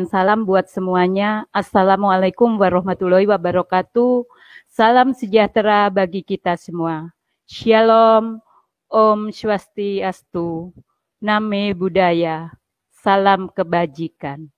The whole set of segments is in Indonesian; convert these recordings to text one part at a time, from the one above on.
Salam buat semuanya. Assalamualaikum warahmatullahi wabarakatuh. Salam sejahtera bagi kita semua. Shalom, Om Swastiastu, Name Buddhaya, salam kebajikan.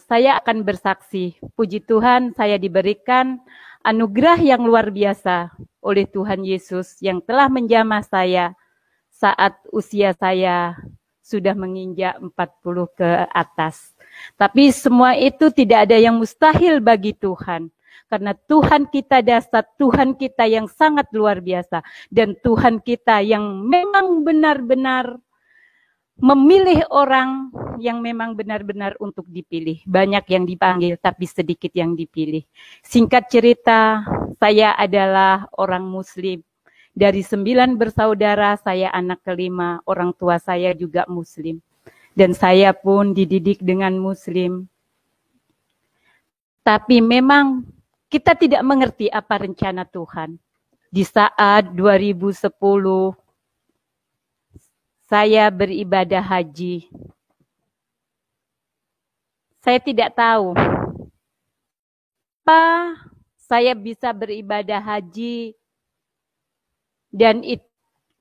Saya akan bersaksi, puji Tuhan saya diberikan anugerah yang luar biasa oleh Tuhan Yesus yang telah menjamah saya saat usia saya sudah menginjak 40 ke atas. Tapi semua itu tidak ada yang mustahil bagi Tuhan. Karena Tuhan kita dasar, Tuhan kita yang sangat luar biasa. Dan Tuhan kita yang memang benar-benar memilih orang yang memang benar-benar untuk dipilih. Banyak yang dipanggil, tapi sedikit yang dipilih. Singkat cerita, saya adalah orang Muslim. Dari 9 bersaudara, saya anak kelima, orang tua saya juga Muslim. Dan saya pun dididik dengan Muslim. Tapi memang kita tidak mengerti apa rencana Tuhan. Di saat 2010, saya beribadah haji. Saya tidak tahu apa saya bisa beribadah haji. Dan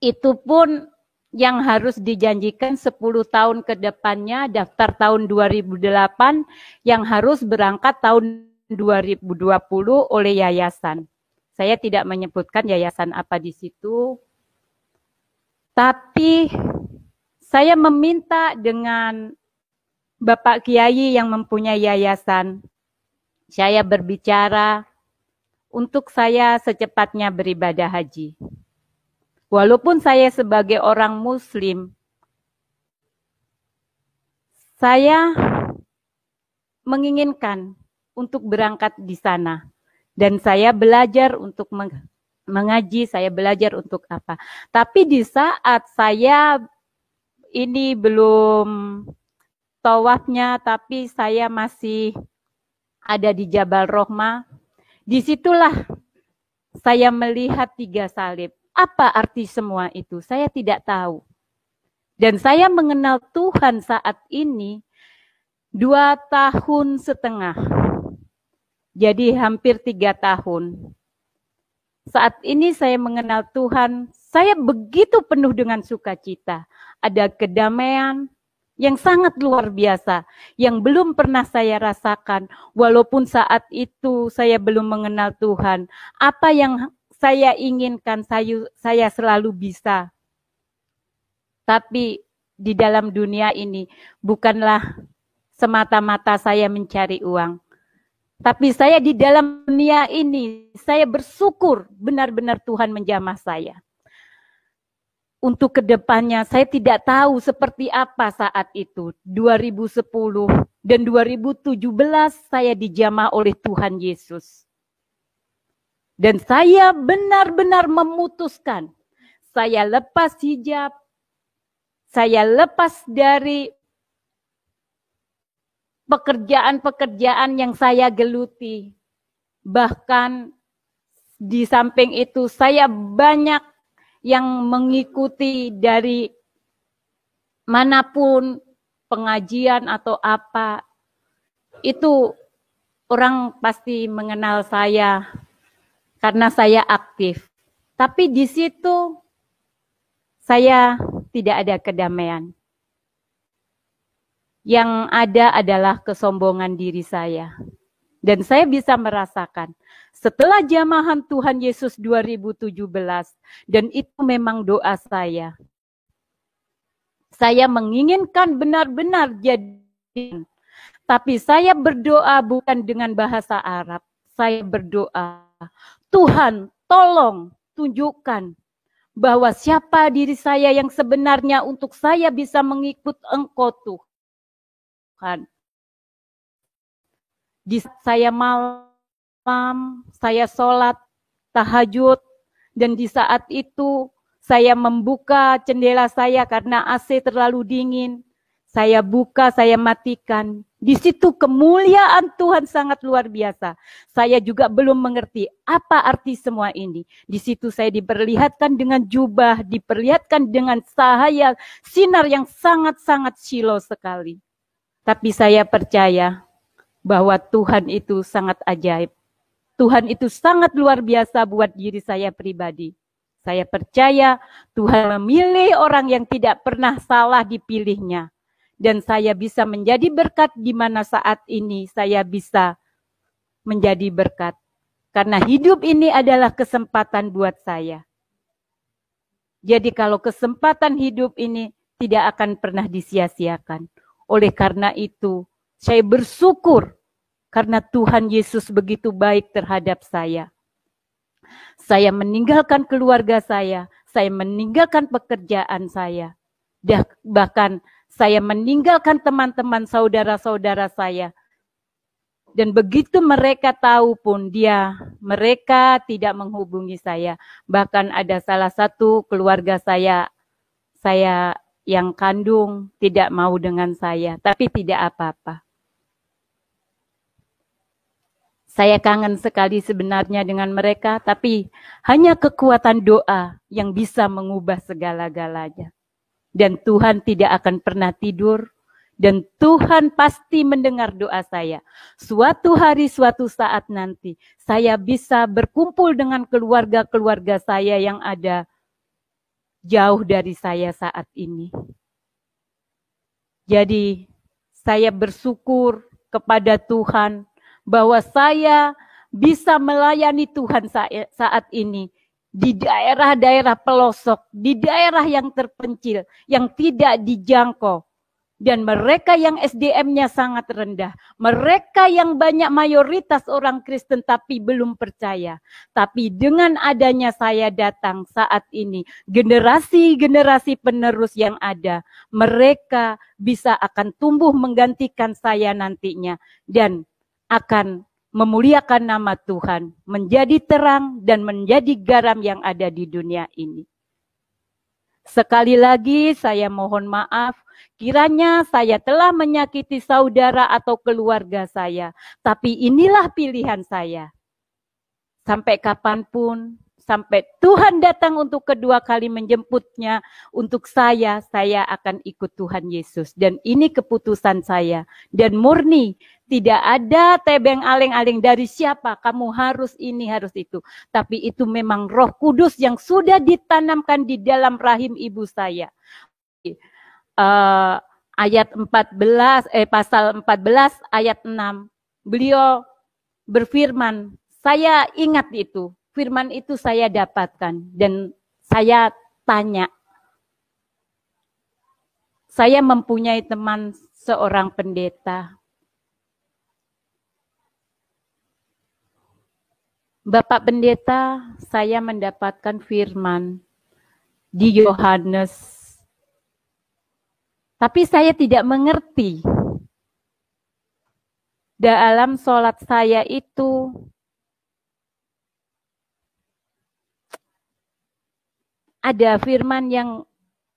itu pun yang harus dijanjikan 10 tahun ke depannya, daftar tahun 2008, yang harus berangkat tahun 2020 oleh yayasan. Saya tidak menyebutkan yayasan apa di situ, tapi saya meminta dengan Bapak Kiai yang mempunyai yayasan, saya berbicara untuk saya secepatnya beribadah haji. Walaupun saya sebagai orang Muslim, saya menginginkan untuk berangkat di sana. Dan saya belajar untuk mengaji, saya belajar untuk apa. Tapi di saat saya ini belum tawafnya, tapi saya masih ada di Jabal Rohmah, disitulah saya melihat 3 salib. Apa arti semua itu? Saya tidak tahu. Dan saya mengenal Tuhan saat ini 2,5 tahun. Jadi hampir 3 tahun. Saat ini saya mengenal Tuhan, saya begitu penuh dengan sukacita. Ada kedamaian yang sangat luar biasa, yang belum pernah saya rasakan. Walaupun saat itu saya belum mengenal Tuhan. Apa yang saya inginkan, saya selalu bisa. Tapi di dalam dunia ini bukanlah semata-mata saya mencari uang. Tapi saya di dalam dunia ini, saya bersyukur benar-benar Tuhan menjamah saya. Untuk kedepannya, saya tidak tahu seperti apa saat itu. 2010 dan 2017 saya dijamah oleh Tuhan Yesus. Dan saya benar-benar memutuskan, saya lepas hijab, saya lepas dari pekerjaan-pekerjaan yang saya geluti. Bahkan di samping itu saya banyak yang mengikuti dari manapun pengajian atau apa. Itu orang pasti mengenal saya karena saya aktif. Tapi di situ saya tidak ada kedamaian. Yang ada adalah kesombongan diri saya. Dan saya bisa merasakan setelah jamahan Tuhan Yesus 2017, dan itu memang doa saya. Saya menginginkan benar-benar jadi, tapi saya berdoa bukan dengan bahasa Arab. Saya berdoa, Tuhan tolong tunjukkan bahwa siapa diri saya yang sebenarnya untuk saya bisa mengikut Engkau Tuhan. Di saat saya malam, saya sholat, tahajud, dan di saat itu saya membuka jendela saya karena AC terlalu dingin. Saya buka, saya matikan. Di situ kemuliaan Tuhan sangat luar biasa. Saya juga belum mengerti apa arti semua ini. Di situ saya diperlihatkan dengan jubah, diperlihatkan dengan cahaya, sinar yang sangat-sangat silau sekali. Tapi saya percaya bahwa Tuhan itu sangat ajaib. Tuhan itu sangat luar biasa buat diri saya pribadi. Saya percaya Tuhan memilih orang yang tidak pernah salah dipilihnya. Dan saya bisa menjadi berkat di mana saat ini saya bisa menjadi berkat. Karena hidup ini adalah kesempatan buat saya. Jadi kalau kesempatan hidup ini tidak akan pernah disia-siakan. Oleh karena itu, saya bersyukur karena Tuhan Yesus begitu baik terhadap saya. Saya meninggalkan keluarga saya meninggalkan pekerjaan saya. Bahkan saya meninggalkan teman-teman saudara-saudara saya. Dan begitu mereka tahu pun mereka tidak menghubungi saya. Bahkan ada salah satu keluarga saya yang kandung tidak mau dengan saya, tapi tidak apa-apa. Saya kangen sekali sebenarnya dengan mereka, tapi hanya kekuatan doa yang bisa mengubah segala-galanya. Dan Tuhan tidak akan pernah tidur, dan Tuhan pasti mendengar doa saya. Suatu hari, suatu saat nanti, saya bisa berkumpul dengan keluarga-keluarga saya yang ada jauh dari saya saat ini. Jadi, saya bersyukur kepada Tuhan bahwa saya bisa melayani Tuhan saat ini di daerah-daerah pelosok, di daerah yang terpencil, yang tidak dijangkau. Dan mereka yang SDM-nya sangat rendah. Mereka yang banyak mayoritas orang Kristen tapi belum percaya. Tapi dengan adanya saya datang saat ini, generasi-generasi penerus yang ada, mereka bisa akan tumbuh menggantikan saya nantinya. Dan akan memuliakan nama Tuhan, menjadi terang dan menjadi garam yang ada di dunia ini. Sekali lagi saya mohon maaf, kiranya saya telah menyakiti saudara atau keluarga saya. Tapi inilah pilihan saya. Sampai kapanpun, sampai Tuhan datang untuk kedua kali menjemputnya, untuk saya akan ikut Tuhan Yesus. Dan ini keputusan saya. Dan murni, tidak ada tebeng aling-aling dari siapa, kamu harus ini, harus itu. Tapi itu memang Roh Kudus yang sudah ditanamkan di dalam rahim ibu saya. Ayat 14, pasal 14 ayat 6. Beliau berfirman, saya ingat itu. Firman itu saya dapatkan dan saya tanya. Saya mempunyai teman seorang pendeta. Bapak pendeta, saya mendapatkan firman di Yohanes. Tapi saya tidak mengerti. Dalam sholat saya itu, ada firman yang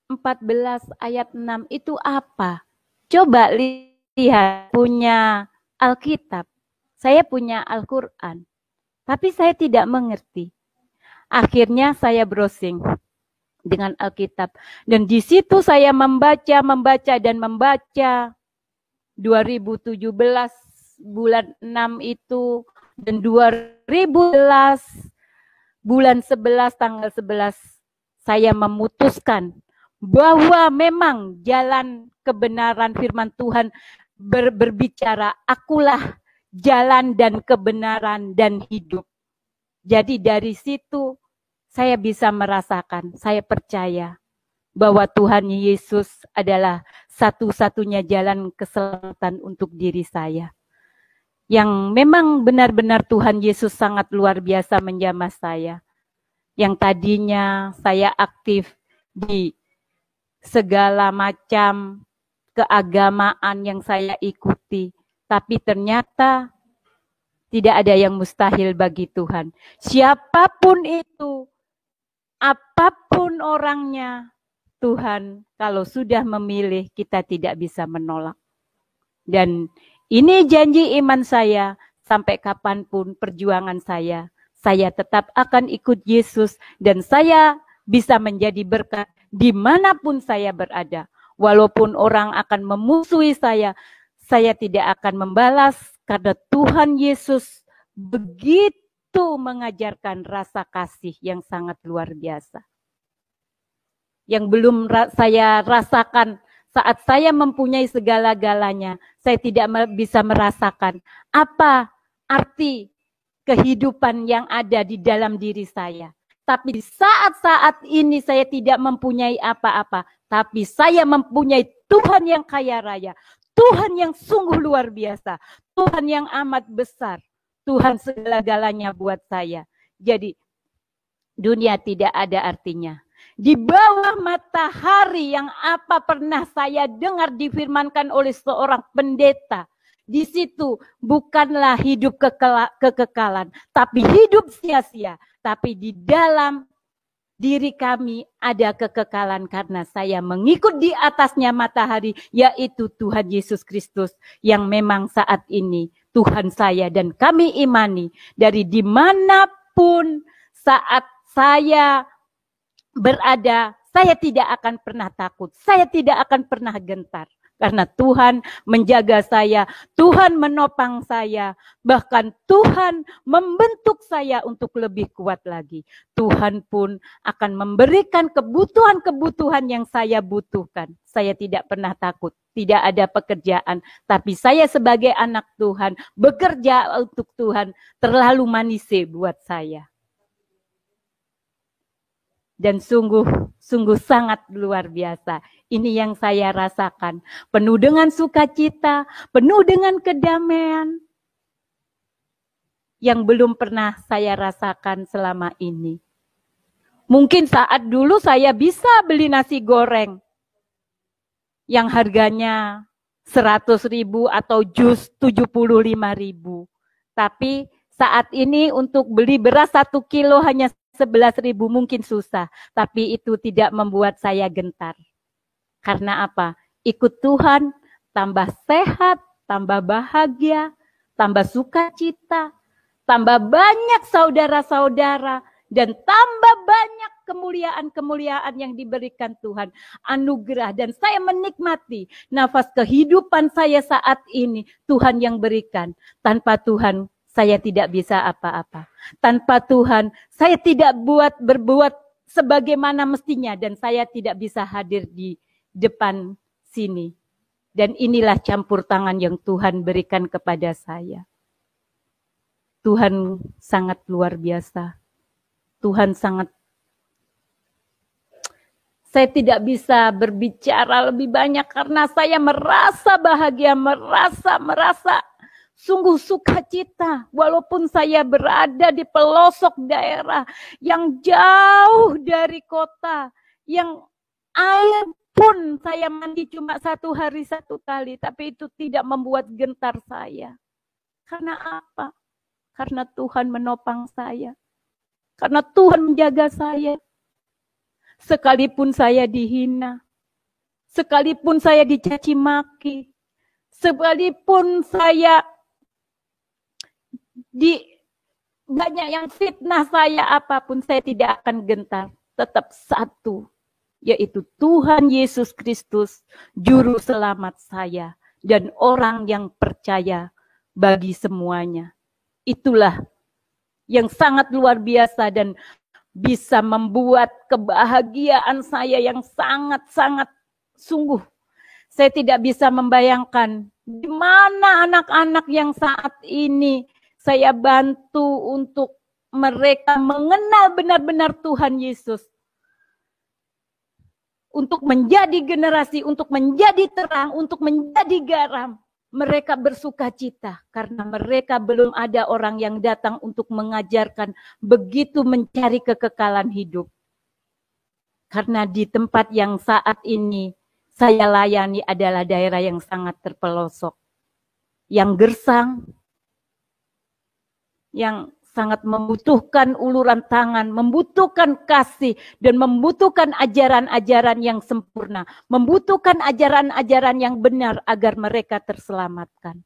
14 ayat 6 itu apa? Coba lihat, punya Alkitab. Saya punya Al-Quran. Tapi saya tidak mengerti. Akhirnya saya browsing dengan Alkitab. Dan di situ saya membaca 2017 bulan 6 itu. Dan 2011 bulan 11 tanggal 11 saya memutuskan bahwa memang jalan kebenaran firman Tuhan berbicara, akulah jalan dan kebenaran dan hidup. Jadi dari situ saya bisa merasakan, saya percaya bahwa Tuhan Yesus adalah satu-satunya jalan keselamatan untuk diri saya. Yang memang benar-benar Tuhan Yesus sangat luar biasa menjamah saya. Yang tadinya saya aktif di segala macam keagamaan yang saya ikuti. Tapi ternyata tidak ada yang mustahil bagi Tuhan. Siapapun itu, apapun orangnya, Tuhan kalau sudah memilih, kita tidak bisa menolak. Dan ini janji iman saya, sampai kapanpun perjuangan saya tetap akan ikut Yesus, dan saya bisa menjadi berkat dimanapun saya berada. Walaupun orang akan memusuhi saya tidak akan membalas, karena Tuhan Yesus begitu mengajarkan rasa kasih yang sangat luar biasa. Yang belum saya rasakan saat saya mempunyai segala-galanya, saya tidak bisa merasakan apa arti kehidupan yang ada di dalam diri saya. Tapi di saat-saat ini saya tidak mempunyai apa-apa, tapi saya mempunyai Tuhan yang kaya raya, Tuhan yang sungguh luar biasa, Tuhan yang amat besar, Tuhan segala-galanya buat saya. Jadi dunia tidak ada artinya. Di bawah matahari yang apa pernah saya dengar difirmankan oleh seorang pendeta, di situ bukanlah hidup kekekalan, tapi hidup sia-sia. Tapi di dalam diri kami ada kekekalan karena saya mengikut di atasnya matahari, yaitu Tuhan Yesus Kristus yang memang saat ini Tuhan saya, dan kami imani dari dimanapun saat saya berada, saya tidak akan pernah takut, saya tidak akan pernah gentar. Karena Tuhan menjaga saya, Tuhan menopang saya, bahkan Tuhan membentuk saya untuk lebih kuat lagi. Tuhan pun akan memberikan kebutuhan-kebutuhan yang saya butuhkan. Saya tidak pernah takut, tidak ada pekerjaan, tapi saya sebagai anak Tuhan, bekerja untuk Tuhan, terlalu manis buat saya. Dan sungguh sangat luar biasa. Ini yang saya rasakan. Penuh dengan sukacita, penuh dengan kedamaian. Yang belum pernah saya rasakan selama ini. Mungkin saat dulu saya bisa beli nasi goreng. Yang harganya 100.000 atau jus 75.000. Tapi saat ini untuk beli beras 1 kilo hanya 11.000 mungkin susah, tapi itu tidak membuat saya gentar. Karena apa? Ikut Tuhan, tambah sehat, tambah bahagia, tambah sukacita, tambah banyak saudara-saudara, dan tambah banyak kemuliaan-kemuliaan yang diberikan Tuhan. Anugerah, dan saya menikmati nafas kehidupan saya saat ini, Tuhan yang berikan. Tanpa Tuhan, saya tidak bisa apa-apa. Tanpa Tuhan, saya tidak berbuat sebagaimana mestinya, dan saya tidak bisa hadir di depan sini. Dan inilah campur tangan yang Tuhan berikan kepada saya. Tuhan sangat luar biasa. Tuhan sangat... Saya tidak bisa berbicara lebih banyak karena saya merasa bahagia, merasa sungguh sukacita, walaupun saya berada di pelosok daerah yang jauh dari kota, yang air pun saya mandi cuma 1 hari 1 kali, tapi itu tidak membuat gentar saya. Karena apa? Karena Tuhan menopang saya. Karena Tuhan menjaga saya. Sekalipun saya dihina, sekalipun saya dicaci maki, sekalipun saya banyak yang fitnah saya, apapun saya tidak akan gentar. Tetap satu, yaitu Tuhan Yesus Kristus, juru selamat saya, dan orang yang percaya bagi semuanya. Itulah yang sangat luar biasa dan bisa membuat kebahagiaan saya yang sangat-sangat sungguh. Saya tidak bisa membayangkan di mana anak-anak yang saat ini saya bantu untuk mereka mengenal benar-benar Tuhan Yesus. Untuk menjadi generasi, untuk menjadi terang, untuk menjadi garam. Mereka bersukacita karena mereka belum ada orang yang datang untuk mengajarkan begitu mencari kekekalan hidup. Karena di tempat yang saat ini saya layani adalah daerah yang sangat terpelosok. Yang gersang, yang sangat membutuhkan uluran tangan, membutuhkan kasih, dan membutuhkan ajaran-ajaran yang sempurna, membutuhkan ajaran-ajaran yang benar agar mereka terselamatkan.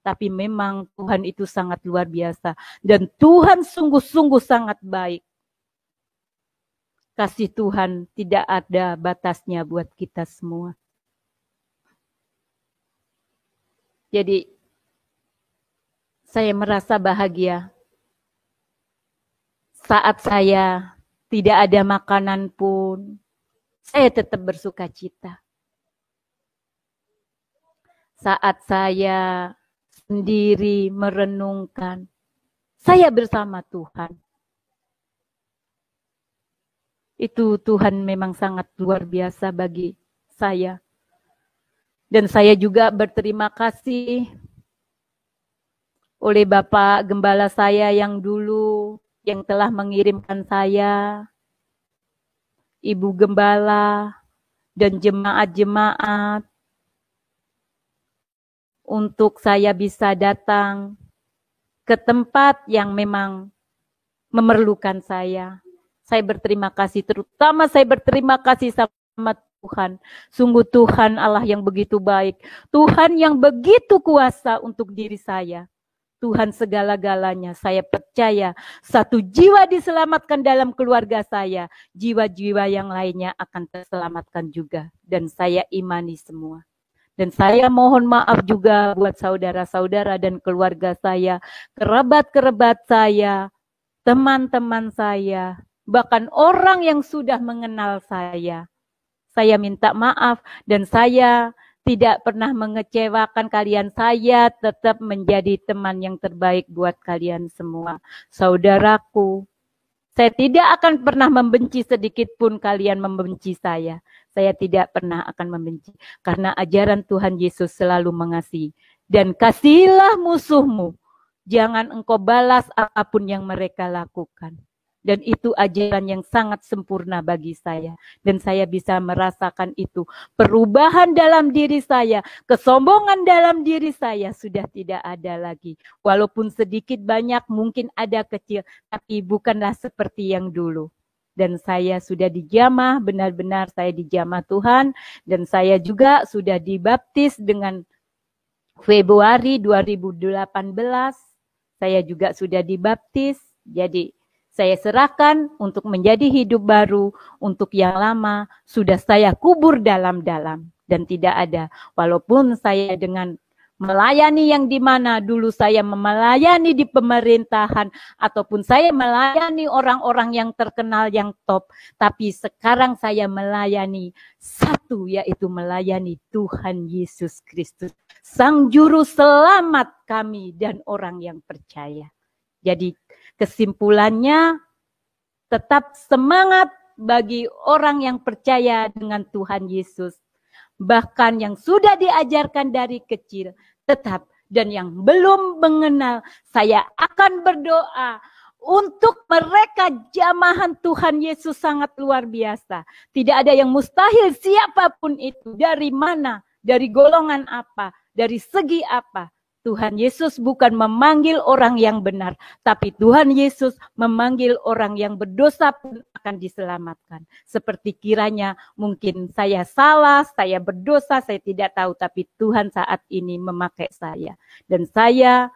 Tapi memang Tuhan itu sangat luar biasa, dan Tuhan sungguh-sungguh sangat baik. Kasih Tuhan tidak ada batasnya buat kita semua. Jadi, saya merasa bahagia saat saya tidak ada makanan pun, saya tetap bersuka cita. Saat saya sendiri merenungkan, saya bersama Tuhan. Itu Tuhan memang sangat luar biasa bagi saya. Dan saya juga berterima kasih oleh Bapak Gembala saya yang dulu, yang telah mengirimkan saya, Ibu Gembala, dan jemaat-jemaat, untuk saya bisa datang ke tempat yang memang memerlukan saya. Saya berterima kasih, terutama saya berterima kasih sama Tuhan. Sungguh Tuhan Allah yang begitu baik. Tuhan yang begitu kuasa untuk diri saya. Tuhan segala-galanya. Saya percaya satu jiwa diselamatkan dalam keluarga saya. Jiwa-jiwa yang lainnya akan terselamatkan juga. Dan saya imani semua. Dan saya mohon maaf juga buat saudara-saudara dan keluarga saya. Kerabat-kerabat saya. Teman-teman saya. Bahkan orang yang sudah mengenal saya. Saya minta maaf dan saya tidak pernah mengecewakan kalian. Saya tetap menjadi teman yang terbaik buat kalian semua. Saudaraku, saya tidak akan pernah membenci sedikit pun kalian membenci saya. Saya tidak pernah akan membenci. Karena ajaran Tuhan Yesus selalu mengasihi. Dan kasihilah musuhmu. Jangan engkau balas apapun yang mereka lakukan. Dan itu ajaran yang sangat sempurna bagi saya. Dan saya bisa merasakan itu. Perubahan dalam diri saya, kesombongan dalam diri saya sudah tidak ada lagi. Walaupun sedikit banyak mungkin ada kecil, tapi bukanlah seperti yang dulu. Dan saya sudah dijamah, benar-benar saya dijamah Tuhan. Dan saya juga sudah dibaptis dengan Februari 2018. Saya juga sudah dibaptis. Jadi saya serahkan untuk menjadi hidup baru, untuk yang lama sudah saya kubur dalam-dalam dan tidak ada. Walaupun saya dengan melayani yang di mana dulu saya melayani di pemerintahan ataupun saya melayani orang-orang yang terkenal yang top, tapi sekarang saya melayani satu, yaitu melayani Tuhan Yesus Kristus, Sang Juru Selamat kami dan orang yang percaya. Jadi kesimpulannya, tetap semangat bagi orang yang percaya dengan Tuhan Yesus. Bahkan yang sudah diajarkan dari kecil, tetap. Dan yang belum mengenal, saya akan berdoa untuk mereka jamahan Tuhan Yesus sangat luar biasa. Tidak ada yang mustahil siapapun itu. Dari mana, dari golongan apa, dari segi apa. Tuhan Yesus bukan memanggil orang yang benar, tapi Tuhan Yesus memanggil orang yang berdosa pun akan diselamatkan. Seperti kiranya mungkin saya salah, saya berdosa, saya tidak tahu, tapi Tuhan saat ini memakai saya. Dan saya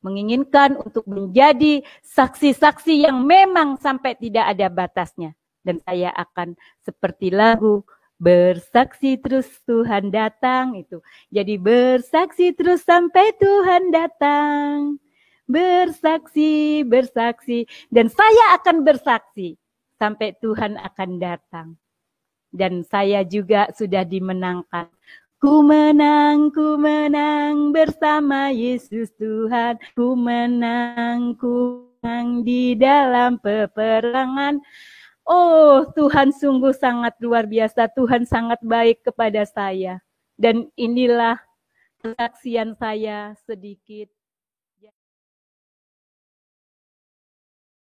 menginginkan untuk menjadi saksi-saksi yang memang sampai tidak ada batasnya. Dan saya akan seperti lagu, bersaksi terus Tuhan datang itu. Jadi bersaksi terus sampai Tuhan datang. Bersaksi, bersaksi. Dan saya akan bersaksi sampai Tuhan akan datang. Dan saya juga sudah dimenangkan. Ku menang bersama Yesus Tuhan. Ku menang di dalam peperangan. Oh, Tuhan sungguh sangat luar biasa. Tuhan sangat baik kepada saya. Dan inilah kesaksian saya sedikit.